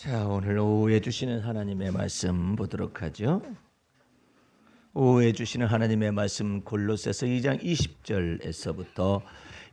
자, 오늘 오후에 주시는 하나님의 말씀 보도록 하죠. 오후에 주시는 하나님의 말씀 골로새서 2장 20절에서부터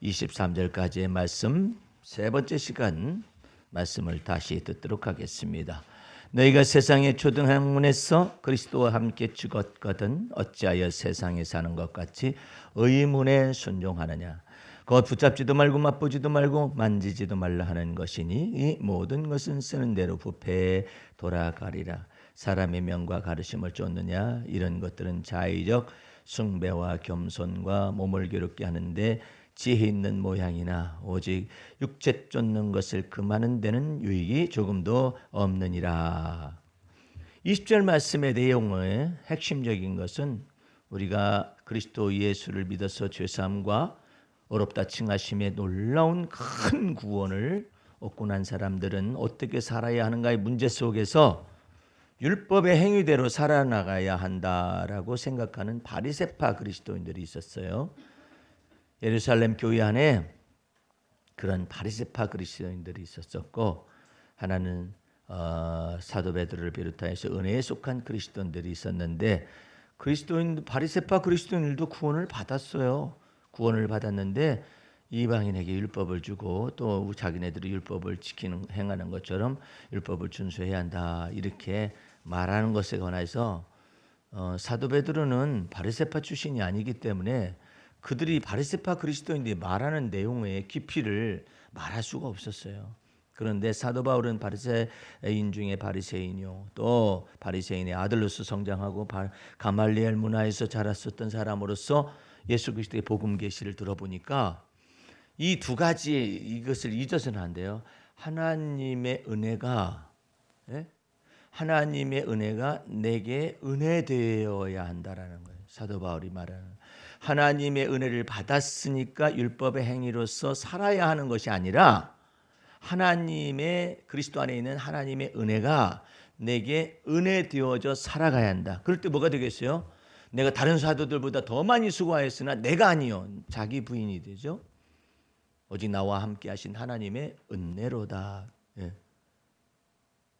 23절까지의 말씀, 세 번째 시간 말씀을 다시 듣도록 하겠습니다. 너희가 세상의 초등학문에서 그리스도와 함께 죽었거든 어찌하여 세상에 사는 것 같이 의문에 순종하느냐. 곧 붙잡지도 말고 맛보지도 말고 만지지도 말라 하는 것이니 이 모든 것은 쓰는 대로 부패에 돌아가리라. 사람의 명과 가르침을 쫓느냐. 이런 것들은 자의적 숭배와 겸손과 몸을 괴롭게 하는데 지혜 있는 모양이나 오직 육체 쫓는 것을 금하는 데는 유익이 조금도 없느니라. 20절 말씀의 내용의 핵심적인 것은 우리가 그리스도 예수를 믿어서 죄사함과 어렵다 칭하심에 놀라운 큰 구원을 얻고 난 사람들은 어떻게 살아야 하는가의 문제 속에서 율법의 행위대로 살아나가야 한다라고 생각하는 바리새파 그리스도인들이 있었어요. 예루살렘 교회 안에 그런 바리새파 그리스도인들이 있었었고, 하나는 사도 베드로를 비롯해서 은혜에 속한 그리스도인들이 있었는데, 바리새파 그리스도인들도 구원을 받았어요. 구원을 받았는데 이방인에게 율법을 주고 또 자기네들이 율법을 행하는 것처럼 율법을 준수해야 한다 이렇게 말하는 것에 관해서 사도 베드로는 바리새파 출신이 아니기 때문에 그들이 바리새파 그리스도인들이 말하는 내용의 깊이를 말할 수가 없었어요. 그런데 사도 바울은 바리새인 중에 바리새인이요, 또 바리새인의 아들로서 성장하고 가말리엘 문화에서 자랐었던 사람으로서 예수 그리스도의 복음 계시를 들어보니까 이 두 가지 이것을 잊어서는 안 돼요. 하나님의 은혜가 내게 은혜되어야 한다라는 거예요. 사도 바울이 말하는 하나님의 은혜를 받았으니까 율법의 행위로서 살아야 하는 것이 아니라 하나님의 그리스도 안에 있는 하나님의 은혜가 내게 은혜 되어져 살아가야 한다. 그럴 때 뭐가 되겠어요? 내가 다른 사도들보다 더 많이 수고하였으나 내가 아니요, 자기 부인이 되죠. 오직 나와 함께 하신 하나님의 은혜로다. 예.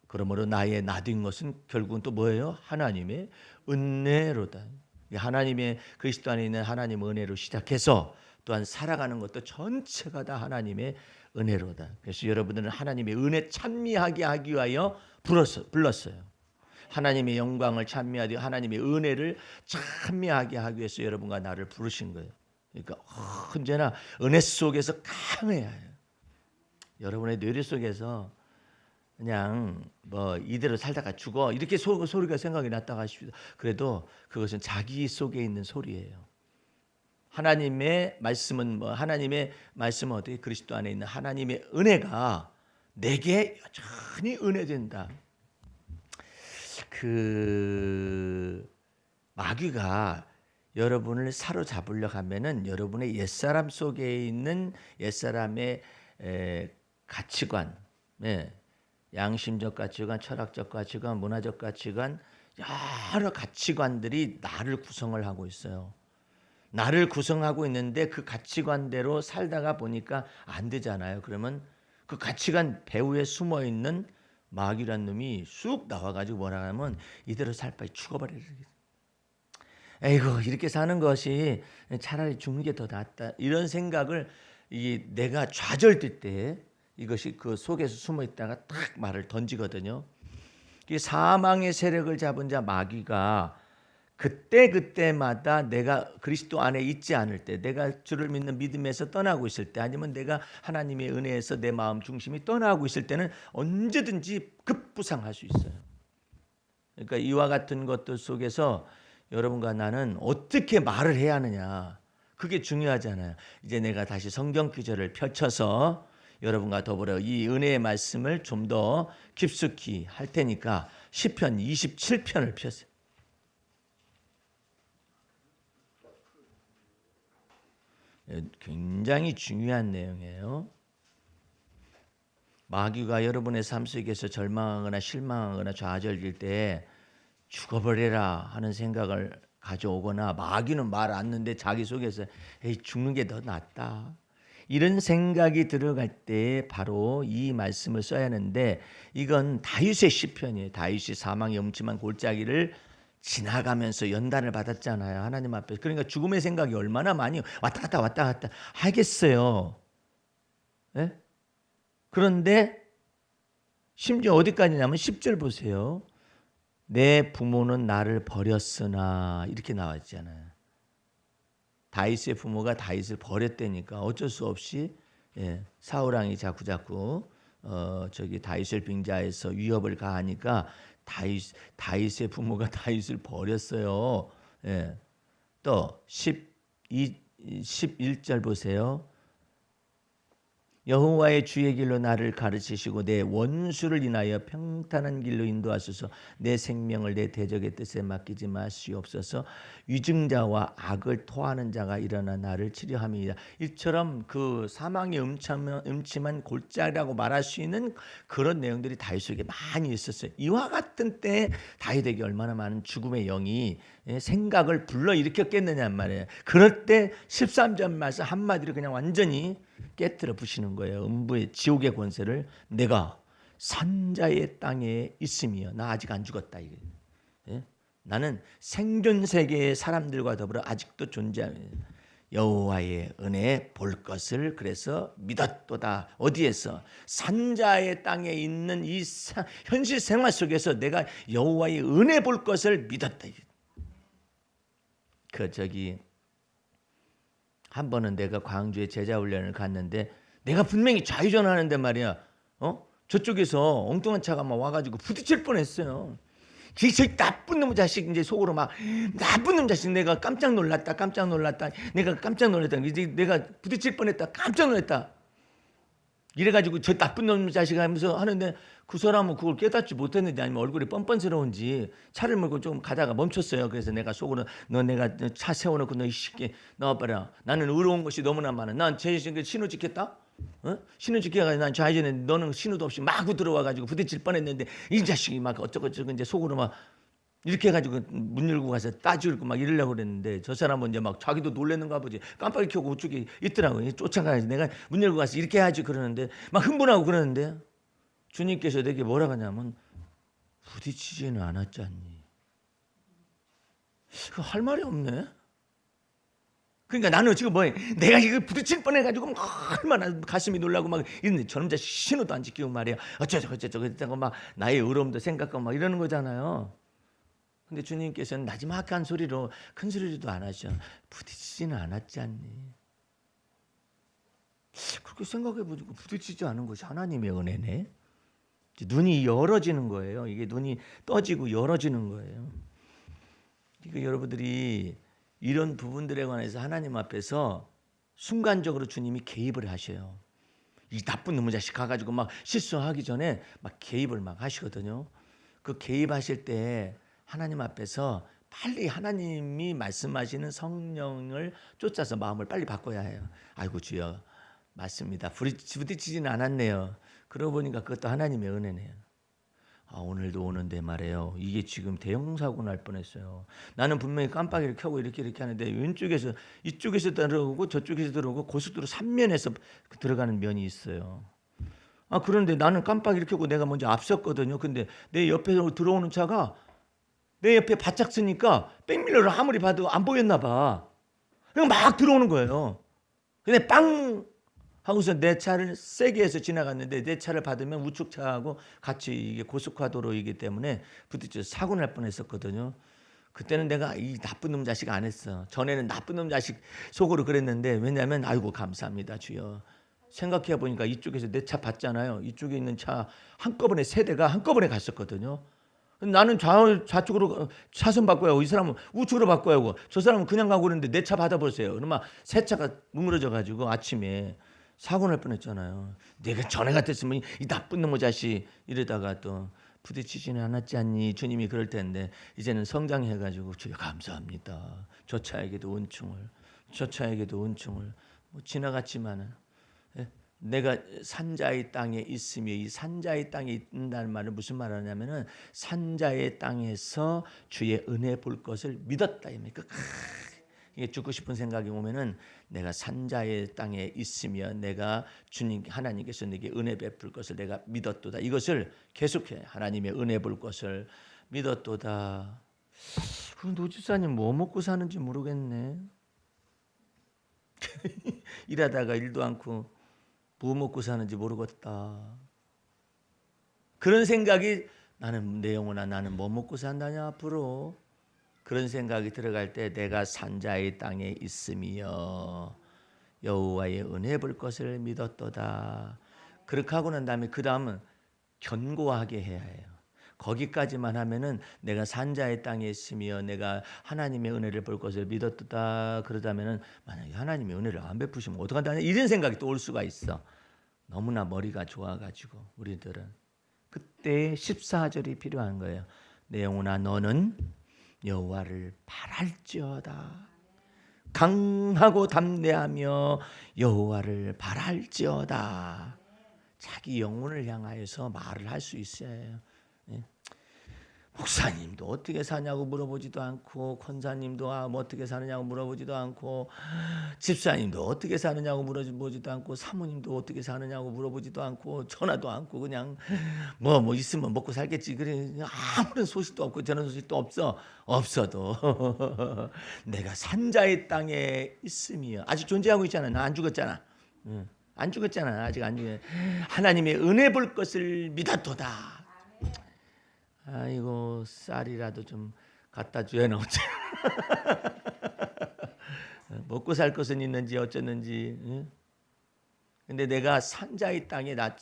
그러므로 나의 나된 것은 결국은 또 뭐예요? 하나님의 은혜로다. 하나님의 그리스도 안에 있는 하나님의 은혜로 시작해서 또한 살아가는 것도 전체가 다 하나님의 은혜로다. 그래서 여러분들은 하나님의 은혜 찬미하게 하기 위하여 불렀어요. 하나님의 영광을 찬미하되 하나님의 은혜를 찬미하게 하기 위해서 여러분과 나를 부르신 거예요. 그러니까 언제나 은혜 속에서 강해야 해요. 여러분의 뇌리 속에서 그냥 뭐 이대로 살다가 죽어 이렇게 소리가 생각이 났다가 하십시오. 그래도 그것은 자기 속에 있는 소리예요. 하나님의 말씀은 하나님의 말씀은 어떻게 그리스도 안에 있는 하나님의 은혜가 내게 여전히 은혜된다. 마귀가 여러분을 사로잡으려고 하면은 여러분의 옛사람 속에 있는 옛사람의 가치관, 양심적 가치관, 철학적 가치관, 문화적 가치관, 여러 가치관들이 나를 구성을 하고 있어요. 나를 구성하고 있는데 그 가치관대로 살다가 보니까 안 되잖아요. 그러면 그 가치관 배후에 숨어 있는 마귀란 놈이 쑥 나와가지고 뭐라 하면 이대로 살 바에 죽어버리라. 에이고 이렇게 사는 것이 차라리 죽는 게 더 낫다. 이런 생각을 내가 좌절될 때 이것이 그 속에서 숨어 있다가 딱 말을 던지거든요. 사망의 세력을 잡은 자 마귀가 그때마다 내가 그리스도 안에 있지 않을 때, 내가 주를 믿는 믿음에서 떠나고 있을 때, 아니면 내가 하나님의 은혜에서 내 마음 중심이 떠나고 있을 때는 언제든지 급부상할 수 있어요. 그러니까 이와 같은 것들 속에서 여러분과 나는 어떻게 말을 해야 하느냐, 그게 중요하잖아요. 이제 내가 다시 성경 구절을 펼쳐서 여러분과 더불어 이 은혜의 말씀을 좀 더 깊숙이 할 테니까 시편 27편을 펴세요. 굉장히 중요한 내용이에요. 마귀가 여러분의 삶 속에서 절망하거나 실망하거나 좌절될 때 죽어버려라 하는 생각을 가져오거나, 마귀는 말 않는데 자기 속에서 에이 죽는 게 더 낫다, 이런 생각이 들어갈 때 바로 이 말씀을 써야 하는데 이건 다윗의 시편이에요. 다윗이 사망의 음침한 골짜기를 지나가면서 연단을 받았잖아요. 하나님 앞에서. 그러니까 죽음의 생각이 얼마나 많이 왔다 갔다 하겠어요. 네? 그런데 심지어 어디까지냐면 10절 보세요. 내 부모는 나를 버렸으나 이렇게 나와 있잖아요. 다윗의 부모가 다윗을 버렸다니까 어쩔 수 없이 사울 왕이 자꾸 저기 다윗을 빙자해서 위협을 가하니까 다윗의 부모가 다윗을 버렸어요. 또 11절 보세요. 여호와의 주의 길로 나를 가르치시고 내 원수를 인하여 평탄한 길로 인도하소서. 내 생명을 내 대적의 뜻에 맡기지 마시옵소서. 위증자와 악을 토하는 자가 일어나 나를 치려함이니라. 이처럼 그 사망의 음침한 골짜기라고 말할 수 있는 그런 내용들이 다윗에게 많이 있었어요. 이와 같은 때에 다윗에게 얼마나 많은 죽음의 영이 생각을 불러일으켰겠느냐 말이에요. 그럴 때 13절 말씀 한마디로 그냥 완전히 깨뜨려 부시는 거예요. 음부의 지옥의 권세를 내가 산자의 땅에 있으며 나 아직 안 죽었다. 이게. 나는 생존 세계의 사람들과 더불어 아직도 존재하며 여호와의 은혜 볼 것을 그래서 믿었도다. 어디에서? 산자의 땅에 있는 이 현실 생활 속에서 내가 여호와의 은혜 볼 것을 믿었다. 한 번은 내가 광주에 제자훈련을 갔는데 내가 분명히 좌회전하는데 말이야. 저쪽에서 엉뚱한 차가 막 와가지고 부딪힐 뻔했어요. 저 나쁜 놈 자식 이제 속으로 막 나쁜 놈 자식 내가 깜짝 놀랐다. 내가 깜짝 놀랐다. 이제 내가 부딪힐 뻔했다. 깜짝 놀랐다. 이래가지고 저 나쁜 놈 자식 하면서 하는데 그 사람은 그걸 깨닫지 못했는지 아니면 얼굴이 뻔뻔스러운지 차를 몰고 좀 가다가 멈췄어요. 그래서 내가 속으로 너 내가 차 세워놓고 너 이 새끼 나와봐라. 나는 의로운 것이 너무나 많아. 난 제 신호 지켰다? 신호 지켜가지고 난 좌회전에 너는 신호도 없이 마구 들어와가지고 부딪힐 뻔했는데 이 자식이 막 어쩌고저쩌고 이제 속으로 막 이렇게 해가지고 문 열고 가서 따지고 막 이러려고 그랬는데 저 사람은 이제 막 자기도 놀랬는가 보지. 깜빡이 켜고 우측에 있더라고요. 쫓아가야지. 내가 문 열고 가서 이렇게 해야지 그러는데 막 흥분하고 그러는데 주님께서 내게 뭐라고 하냐면 부딪히지는 않았지 않니? 그 할 말이 없네. 그러니까 나는 지금 내가 이거 부딪힐 뻔해가지고 막 얼마나 가슴이 놀라고 막 이런데 저놈 자식 신호도 안 지키고 말이야. 어쩌고 했다고 막 나의 의로움도 생각하고 막 이러는 거잖아요. 근데 주님께서는 나지막한 소리로 큰 소리도 안 하셔. 부딪히지는 않았지 않니? 그렇게 생각해보고 부딪히지 않은 것이 하나님의 은혜네. 눈이 열어지는 거예요. 이게 눈이 떠지고 열어지는 거예요. 그러니까 여러분들이 이런 부분들에 관해서 하나님 앞에서 순간적으로 주님이 개입을 하셔요. 이 나쁜 놈의 자식 가가지고 막 실수하기 전에 막 개입을 막 하시거든요. 그 개입하실 때 하나님 앞에서 빨리 하나님이 말씀하시는 성령을 쫓아서 마음을 빨리 바꿔야 해요. 아이고 주여 맞습니다. 부딪히지는 않았네요. 그러고 보니까 그것도 하나님의 은혜네요. 오늘도 오는데 말이에요. 이게 지금 대형 사고 날 뻔했어요. 나는 분명히 깜빡이를 켜고 이렇게 하는데 왼쪽에서 이쪽에서 들어오고 저쪽에서 들어오고 고속도로 3면에서 들어가는 면이 있어요. 그런데 나는 깜빡이를 켜고 내가 먼저 앞섰거든요. 근데 내 옆에 들어오는 차가 내 옆에 바짝 쓰니까 백밀러를 아무리 봐도 안 보였나 봐. 그냥 막 들어오는 거예요. 근데 빵 하고서 내 차를 세게 해서 지나갔는데 내 차를 받으면 우측 차하고 같이 이게 고속화도로이기 때문에 부딪혀 사고 날 뻔했었거든요. 그때는 내가 이 나쁜 놈 자식 안 했어. 전에는 나쁜 놈 자식 속으로 그랬는데 왜냐하면 아이고 감사합니다 주여. 생각해 보니까 이쪽에서 내 차 봤잖아요. 이쪽에 있는 차 한꺼번에 세 대가 한꺼번에 갔었거든요. 나는 좌측으로 차선 바꿔야 하고 이 사람은 우측으로 바꿔야 하고 저 사람은 그냥 가고 그러는데 내 차 받아보세요. 그러면 새 차가 뭉그러져 가지고 아침에 사고 날 뻔했잖아요. 내가 전에 같았으면 이 나쁜 놈의 자식 이러다가 또 부딪히지는 않았지 않니? 주님이 그럴 텐데 이제는 성장해가지고 주여 감사합니다. 저 차에게도 은총을 지나갔지만은 내가 산자의 땅에 있으며 이 산자의 땅에 있다는 말은 무슨 말하냐면은 산자의 땅에서 주의 은혜 볼 것을 믿었다. 이게 죽고 싶은 생각이 오면은 내가 산자의 땅에 있으며 내가 주님 하나님께서 내게 은혜 베풀 것을 내가 믿었도다. 이것을 계속해. 하나님의 은혜 볼 것을 믿었도다. 그럼 노집사님 뭐 먹고 사는지 모르겠네. 일하다가 일도 않고 뭐 먹고 사는지 모르겠다. 그런 생각이 나는 내 영혼아 나는 뭐 먹고 산다냐 앞으로. 그런 생각이 들어갈 때 내가 산자의 땅에 있으며 여호와의 은혜 볼 것을 믿었도다. 그렇게 하고 난 다음에 그 다음은 견고하게 해야 해요. 거기까지만 하면은 내가 산자의 땅에 있으며 내가 하나님의 은혜를 볼 것을 믿었다. 그러자면은 만약에 하나님의 은혜를 안 베푸시면 어떡한다 이런 생각이 또 올 수가 있어. 너무나 머리가 좋아가지고 우리들은 그때 14절이 필요한 거예요. 내 영혼아 너는 여호와를 바랄지어다. 강하고 담대하며 여호와를 바랄지어다. 자기 영혼을 향하여서 말을 할 수 있어야 해요. 목사님도 어떻게 사냐고 물어보지도 않고 권사님도 뭐 어떻게 사느냐고 물어보지도 않고 집사님도 어떻게 사느냐고 물어보지도 않고 사모님도 어떻게 사느냐고 물어보지도 않고 전화도 않고 그냥 뭐 있으면 먹고 살겠지. 그래 아무런 소식도 없고 저런 소식도 없어도 내가 산자의 땅에 있으며 아직 존재하고 있잖아. 나 안 죽었잖아. 안 죽었잖아. 아직 안 죽었. 하나님의 은혜 볼 것을 믿었도다. 아이고 쌀이라도 좀 갖다 줘야 나오지. 먹고 살 것은 있는지 어쩌는지. 근데 내가 산자의 땅에 나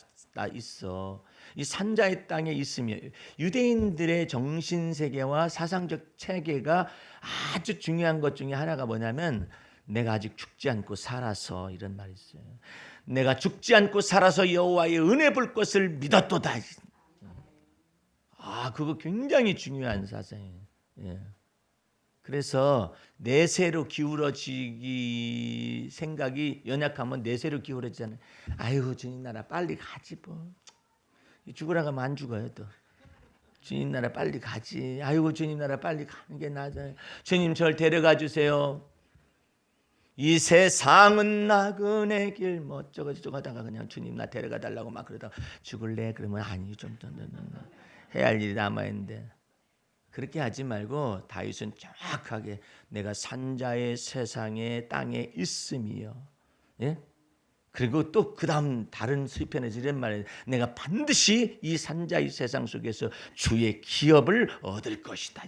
있어. 이 산자의 땅에 있으면 유대인들의 정신 세계와 사상적 체계가 아주 중요한 것 중에 하나가 뭐냐면 내가 아직 죽지 않고 살아서 이런 말이 있어요. 내가 죽지 않고 살아서 여호와의 은혜 볼 것을 믿었도다. 그거 굉장히 중요한 사상이에요. 예. 그래서 내세로 기울어지기 생각이 연약하면 내세로 기울어지잖아요. 아이고 주님 나라 빨리 가지 뭐. 죽으라 가면 안 죽어요 또. 주님 나라 빨리 가지. 아이고 주님 나라 빨리 가는 게 나아요. 주님 절 데려가 주세요. 이 세상은 나그네 길 뭐 어쩌고 저쩌고 하다가 그냥 주님 나 데려가 달라고 막 그러다가 죽을래? 그러면 아니 좀 해야 할 일이 남아있는데 그렇게 하지 말고 다윗은 정확하게 내가 산자의 세상에 땅에 있으며 예? 그리고 또 그 다음 다른 시편에서 이런 말을 내가 반드시 이 산자의 세상 속에서 주의 기업을 얻을 것이다.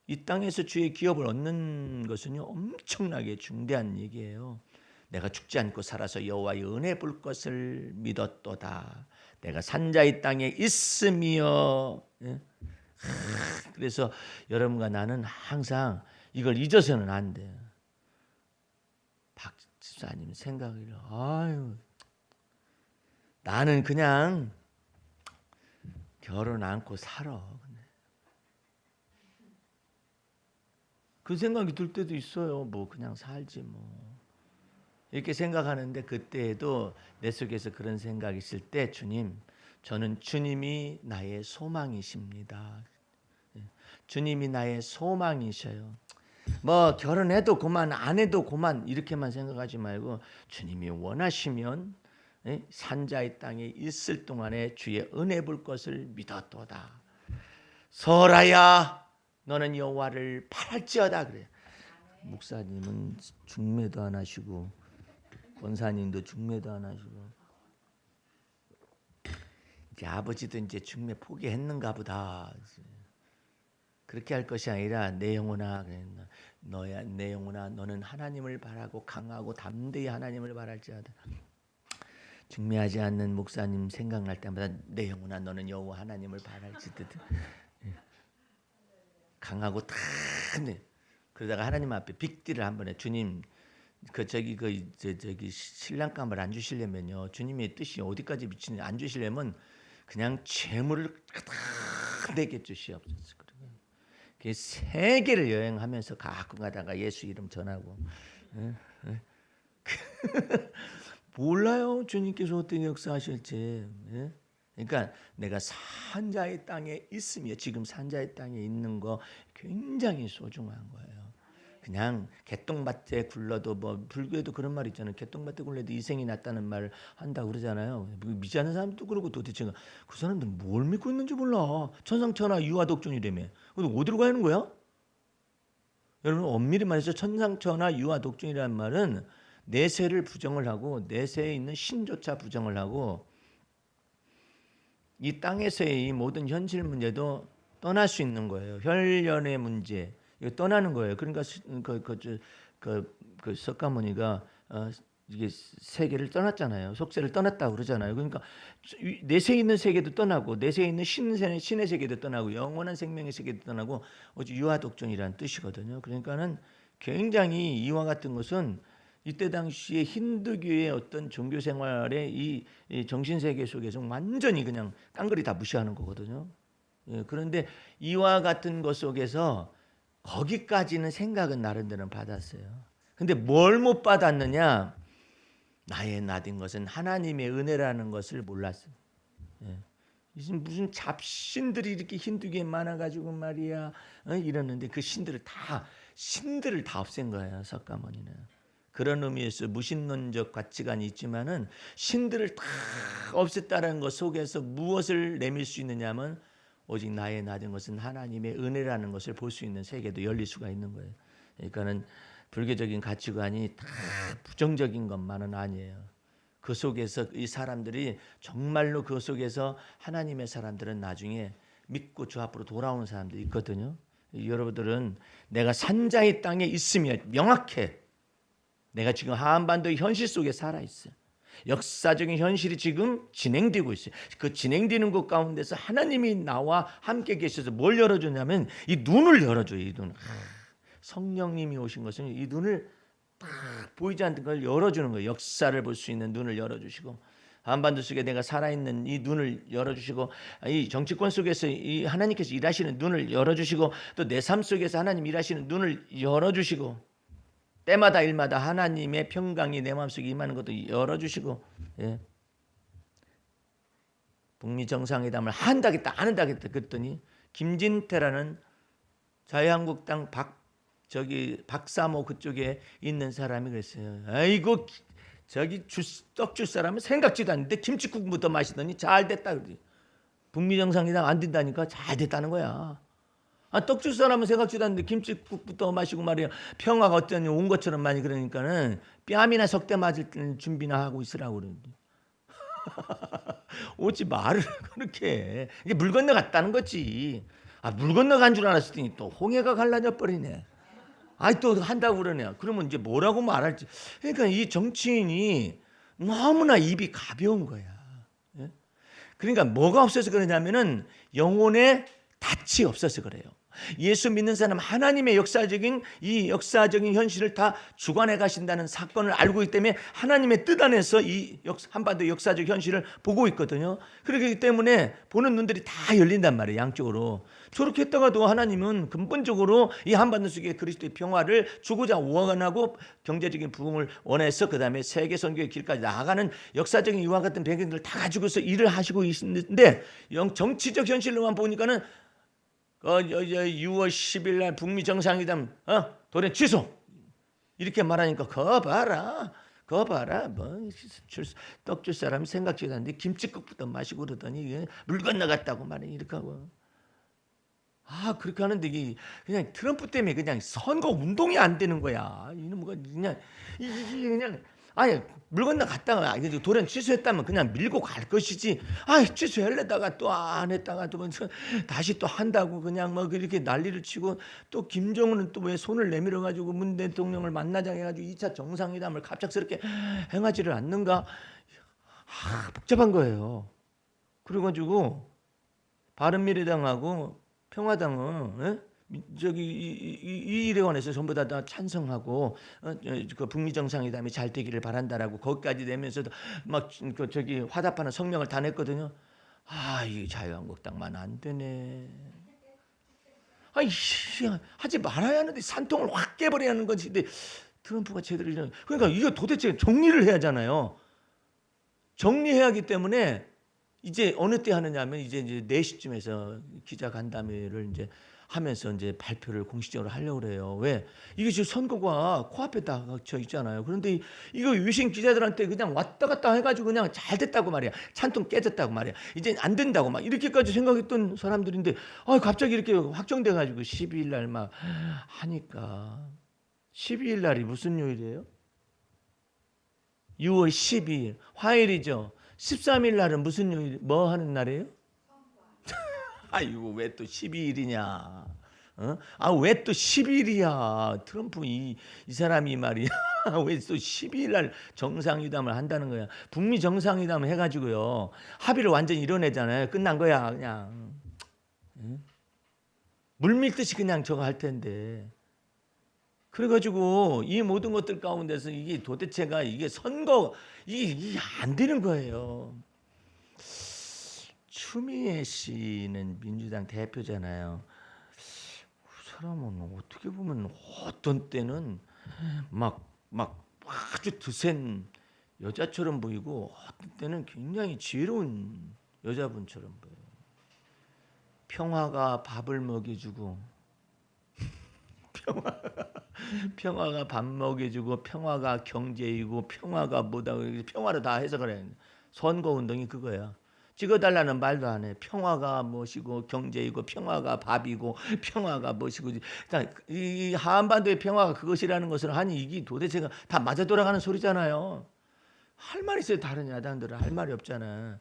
이 땅에서 주의 기업을 얻는 것은요 엄청나게 중대한 얘기예요. 내가 죽지 않고 살아서 여호와의 은혜 볼 것을 믿었도다. 내가 산자의 땅에 있으며 그래서 여러분과 나는 항상 이걸 잊어서는 안 돼요. 박 집사님 생각을 나는 그냥 결혼 않고 살아. 그 생각이 들 때도 있어요. 뭐 그냥 살지 뭐. 이렇게 생각하는데 그때에도 내 속에서 그런 생각이 있을 때 주님, 저는 주님이 나의 소망이십니다. 주님이 나의 소망이셔요. 뭐 결혼해도 그만 안 해도 그만 이렇게만 생각하지 말고 주님이 원하시면 산자의 땅에 있을 동안에 주의 은혜 볼 것을 믿었도다. 설아야 너는 여호와를 바랄지어다 그래. 목사님은 중매도 안 하시고 권사님도 중매도 안 하시고 이제 아버지도 이제 중매 포기했는가 보다. 그렇게 할 것이 아니라 내 영혼아 너야 내 영혼아 너는 하나님을 바라고 강하고 담대히 하나님을 바랄지어다. 중매하지 않는 목사님 생각날 때마다 내 영혼아 너는 여호와 하나님을 바랄지어다. 강하고 담대. 그러다가 하나님 앞에 빅딜을 한번 해. 주님 저기 신랑감을 안 주시려면요. 주님의 뜻이 어디까지 미치는지 안 주시려면 그냥 재물을 가득 내게 주시옵소서. 세계를 여행하면서 가끔 가다가 예수 이름 전하고 몰라요 주님께서 어떤 역사하실지. 그러니까 내가 산자의 땅에 있으며 지금 산자의 땅에 있는 거 굉장히 소중한 거예요. 그냥 개똥밭에 굴러도 뭐 불교에도 그런 말 있잖아요. 개똥밭에 굴러도 이생이 낫다는 말을 한다고 그러잖아요. 믿지 않는 사람도 그러고 도대체 그 사람들은 뭘 믿고 있는지 몰라. 천상천하 유아독존이라며. 근데 어디로 가는 거야? 여러분 엄밀히 말해서 천상천하 유아독존이라는 말은 내세를 부정을 하고 내세에 있는 신조차 부정을 하고 이 땅에서의 이 모든 현실 문제도 떠날 수 있는 거예요. 혈연의 문제 이거 떠나는 거예요. 그러니까 그 석가모니가 이게 세계를 떠났잖아요. 속세를 떠났다고 그러잖아요. 그러니까 내세에 있는 세계도 떠나고 내세에 있는 신의 세계도 떠나고 영원한 생명의 세계도 떠나고 오직 유아독존이라는 뜻이거든요. 그러니까는 굉장히 이와 같은 것은 이때 당시에 힌두교의 어떤 종교 생활의 이 정신 세계 속에서 완전히 그냥 깡그리 다 무시하는 거거든요. 예, 그런데 이와 같은 것 속에서 거기까지는 생각은 나름대로 받았어요. 근데 뭘 못 받았느냐? 나의 나된 것은 하나님의 은혜라는 것을 몰랐어요. 예. 무슨 잡신들이 이렇게 힌두교에 많아가지고 말이야 이러는데 그 신들을 다 없앤 거예요. 석가모니는. 그런 의미에서 무신론적 가치관이 있지만은 신들을 다 없앴다는 것 속에서 무엇을 내밀 수 있느냐면 오직 나의 나된 것은 하나님의 은혜라는 것을 볼 수 있는 세계도 열릴 수가 있는 거예요. 그러니까는 불교적인 가치관이 다 부정적인 것만은 아니에요. 그 속에서 이 사람들이 정말로 그 속에서 하나님의 사람들은 나중에 믿고 주 앞으로 돌아오는 사람들이 있거든요. 여러분들은 내가 산자의 땅에 있으면 명확해. 내가 지금 한반도의 현실 속에 살아있어요. 역사적인 현실이 지금 진행되고 있어요. 그 진행되는 것 가운데서 하나님이 나와 함께 계셔서 뭘 열어주냐면 이 눈을 열어줘요. 이 눈. 성령님이 오신 것은 이 눈을 딱 보이지 않는 걸 열어주는 거예요. 역사를 볼 수 있는 눈을 열어주시고 한반도 속에 내가 살아있는 이 눈을 열어주시고 이 정치권 속에서 이 하나님께서 일하시는 눈을 열어주시고 또 내 삶 속에서 하나님 일하시는 눈을 열어주시고 때마다 일마다 하나님의 평강이 내 마음속에 임하는 것도 열어주시고 예. 북미 정상회담을 한다겠다 안 한다겠다 그랬더니 김진태라는 자유한국당 박사모 그쪽에 있는 사람이 그랬어요. 아이고 저기 떡 줄 사람은 생각지도 않는데 김치국부터 마시더니 잘 됐다 그러지. 북미 정상회담 안 된다니까 잘 됐다는 거야. 떡 줄 사람은 생각지도 않는데 김치국부터 마시고 말이야. 평화가 어쩌니 온 것처럼 많이 그러니까는 뺨이나 석대 맞을 준비나 하고 있으라고 그러는데. 오지 말을 그렇게 해. 이게 물 건너갔다는 거지. 물 건너간 줄 알았더니 또 홍해가 갈라져 버리네. 또 한다고 그러네. 그러면 이제 뭐라고 말할지. 그러니까 이 정치인이 너무나 입이 가벼운 거야. 예? 그러니까 뭐가 없어서 그러냐면은 영혼의 닻이 없어서 그래요. 예수 믿는 사람 하나님의 역사적인 현실을 다 주관해 가신다는 사건을 알고 있기 때문에 하나님의 뜻 안에서 이 한반도 역사적 현실을 보고 있거든요. 그렇기 때문에 보는 눈들이 다 열린단 말이에요. 양쪽으로. 저렇게 했다가도 하나님은 근본적으로 이 한반도 속에 그리스도의 평화를 주고자 원하고 경제적인 부흥을 원해서 그 다음에 세계 선교의 길까지 나아가는 역사적인 이와 같은 배경들을 다 가지고서 일을 하시고 있는데 정치적 현실로만 보니까는 6월 10일 날 북미 정상회담 돌연 취소 이렇게 말하니까 거 봐라 뭐 떡 줄 사람이 생각지도 않는데 김치국부터 마시고 그러더니 물 건너갔다고 말해 이렇게 하고 그렇게 하는데 이게 그냥 트럼프 때문에 그냥 선거 운동이 안 되는 거야. 이놈가 그냥 이게 그냥 물 건너갔다가 돌연 취소했다면 그냥 밀고 갈 것이지. 취소하려다가 또 안 했다가 또 다시 또 한다고 그냥 뭐 그렇게 난리를 치고 또 김정은은 또 왜 손을 내밀어 가지고 문 대통령을 만나자 해가지고 2차 정상회담을 갑작스럽게 행하지를 않는가. 복잡한 거예요. 그래가지고 바른미래당하고 평화당은 저기 이 일에 관해서 전부 다 찬성하고 그 북미 정상회담이 잘 되기를 바란다라고 거기까지 내면서도 막 저기 화답하는 성명을 다 냈거든요. 이 자유한국당만 안 되네. 하지 말아야 하는데 산통을 확 깨버려야 하는 거지. 근데 트럼프가 제대로 그러니까 이거 도대체 정리를 해야 하잖아요. 정리해야 하기 때문에 이제 어느 때 하느냐면 이제 4시쯤에서 기자 간담회를 이제 하면서 이제 발표를 공식적으로 하려고 그래요. 왜? 이게 지금 선거가 코앞에 닥쳐 있잖아요. 그런데 이거 외신 기자들한테 그냥 왔다 갔다 해가지고 그냥 잘 됐다고 말이야. 찬통 깨졌다고 말이야. 이제 안 된다고 막 이렇게까지 생각했던 사람들인데 갑자기 이렇게 확정돼가지고 12일 날 막 하니까 12일 날이 무슨 요일이에요? 6월 12일 화요일이죠. 13일 날은 무슨 요일? 뭐 하는 날이에요? 아이고 왜 또 12일이냐? 왜 또 10일이야? 트럼프 이 사람이 말이야. 왜 또 12일 날 정상회담을 한다는 거야? 북미 정상회담을 해가지고요 합의를 완전히 이뤄내잖아요. 끝난 거야 그냥. 물밀듯이 그냥 저거 할 텐데. 그래가지고 이 모든 것들 가운데서 이게 도대체가 이게 선거 이게 안 되는 거예요. 추미애 씨는 민주당 대표잖아요. 그 사람은 어떻게 보면 어떤 때는 막 아주 드센 여자처럼 보이고 어떤 때는 굉장히 지혜로운 여자분처럼 보여요. 평화가 밥을 먹여주고 평화가 밥 먹여주고 평화가 경제이고 평화가 뭐다 평화를 다 해석을 해. 선거운동이 그거야. 찍어달라는 말도 안 해. 평화가 무엇이고 경제이고 평화가 밥이고 평화가 무엇이고 이 한반도의 평화가 그것이라는 것을 하니 이게 도대체가 다 맞아 돌아가는 소리잖아요. 할 말 있어요. 다른 야당들은 할 말이 없잖아.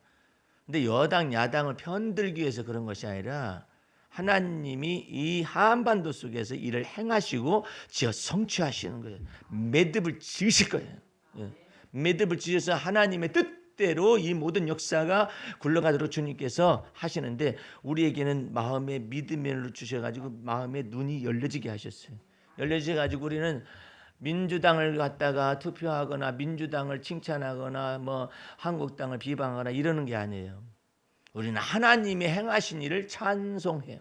근데 여당 야당을 편들기 위해서 그런 것이 아니라 하나님이 이 한반도 속에서 일을 행하시고 지어 성취하시는 거예요. 매듭을 지으실 거예요. 매듭을 지어서 하나님의 뜻대로 이 모든 역사가 굴러가도록 주님께서 하시는데 우리에게는 마음의 믿음을 주셔가지고 마음의 눈이 열려지게 하셨어요. 열려져가지고 우리는 민주당을 갖다가 투표하거나 민주당을 칭찬하거나 한국당을 비방하거나 이러는 게 아니에요. 우리는 하나님이 행하신 일을 찬송해요.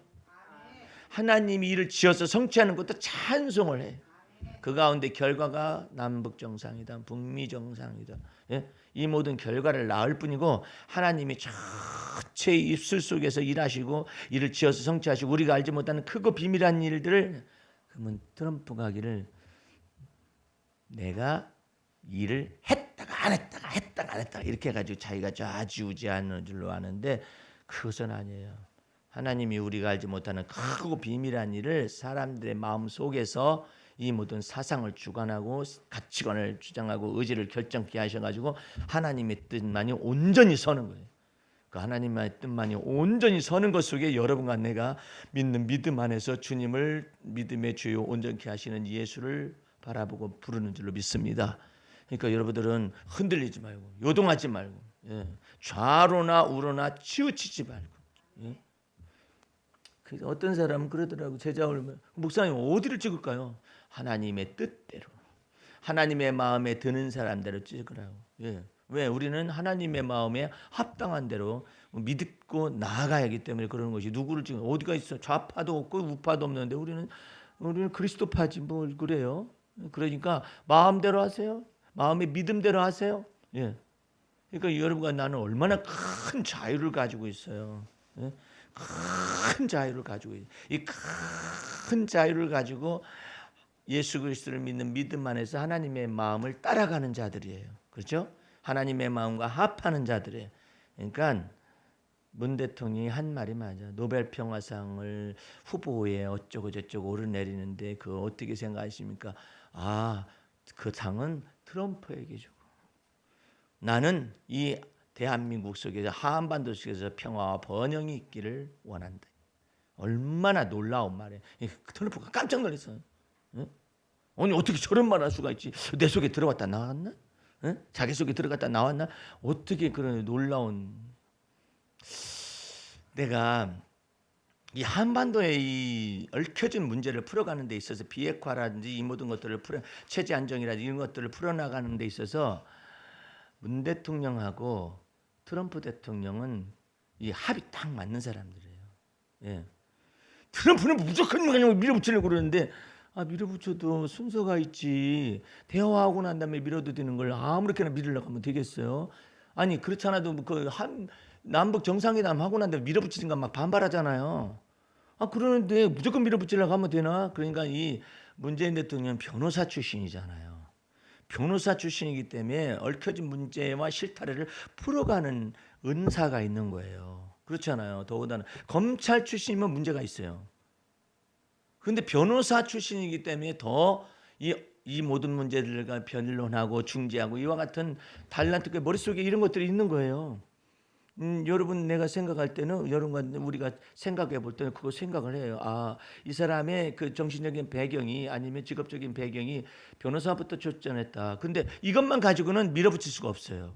하나님이 일을 지어서 성취하는 것도 찬송을 해요. 그 가운데 결과가 남북 정상이다, 북미 정상이다. 이 모든 결과를 낳을 뿐이고 하나님이 전체 입술 속에서 일하시고 일을 지어서 성취하시고 우리가 알지 못하는 크고 비밀한 일들을 그러면 트럼프가 하기를 내가 일을 했다가 안 했다가 이렇게 해가지고 자기가 좌지우지하는 줄로 아는데 그것은 아니에요. 하나님이 우리가 알지 못하는 크고 비밀한 일을 사람들의 마음 속에서 이 모든 사상을 주관하고 가치관을 주장하고 의지를 결정케 하셔가지고 하나님의 뜻만이 온전히 서는 거예요. 그 하나님의 뜻만이 온전히 서는 것 속에 여러분과 내가 믿는 믿음 안에서 주님을 믿음의 주요 온전케 하시는 예수를 바라보고 부르는 줄로 믿습니다. 그러니까 여러분들은 흔들리지 말고 요동하지 말고 좌로나 우로나 치우치지 말고. 그래서 어떤 사람은 그러더라고. 제자 올면 목사님 어디를 찍을까요? 하나님의 뜻대로 하나님의 마음에 드는 사람대로 찍으라고. 왜? 우리는 하나님의 마음에 합당한 대로 믿고 나아가야 하기 때문에 그러는 것이. 누구를 찍어 어디가 있어? 좌파도 없고 우파도 없는데 우리는 그리스도파지 뭘 그래요? 그러니까 마음대로 하세요. 마음의 믿음대로 하세요. 그러니까 여러분과 나는 얼마나 큰 자유를 가지고 있어요. 큰 자유를 가지고 있어요. 이 큰 자유를 가지고 예수 그리스도를 믿는 믿음 안에서 하나님의 마음을 따라가는 자들이에요. 그렇죠? 하나님의 마음과 합하는 자들이에요. 그러니까 문 대통령이 한 말이 맞아. 노벨 평화상을 후보에 어쩌고 저쩌고 오르내리는데 그거 어떻게 생각하십니까? 그 상은 트럼프에게 주고 나는 이 대한민국 속에서 한반도 속에서 평화와 번영이 있기를 원한다. 얼마나 놀라운 말이에요. 트럼프가 깜짝 놀랐어요. 아니 어떻게 저런 말할 수가 있지? 내 속에 들어갔다 나왔나? 자기 속에 들어갔다 나왔나? 어떻게 그런 놀라운. 내가 이 한반도의 이 얽혀진 문제를 풀어가는 데 있어서 비핵화라든지 이 모든 것들을 체제 안정이라든지 이런 것들을 풀어나가는 데 있어서 문 대통령하고 트럼프 대통령은 이 합이 딱 맞는 사람들이에요. 트럼프는 무조건 그냥 밀어붙이려고 그러는데 밀어붙여도 순서가 있지. 대화하고 난 다음에 밀어도 되는 걸 아무렇게나 밀으려고 하면 되겠어요? 아니 그렇지 않아도 남북 정상회담 하고 난 다음에 밀어붙이든가 막 반발하잖아요. 그러는데 무조건 밀어붙이려고 하면 되나? 그러니까 이 문재인 대통령 변호사 출신이잖아요. 변호사 출신이기 때문에 얽혀진 문제와 실타래를 풀어가는 은사가 있는 거예요. 그렇잖아요. 더군다나 검찰 출신이면 문제가 있어요. 그런데 변호사 출신이기 때문에 더 이 모든 문제들과 변론하고 중재하고 이와 같은 달란트 머릿속에 이런 것들이 있는 거예요. 여러분 내가 생각할 때는 여러분과 우리가 생각해 볼 때는 그거 생각을 해요. 이 사람의 그 정신적인 배경이 아니면 직업적인 배경이 변호사부터 출전했다. 근데 이것만 가지고는 밀어붙일 수가 없어요.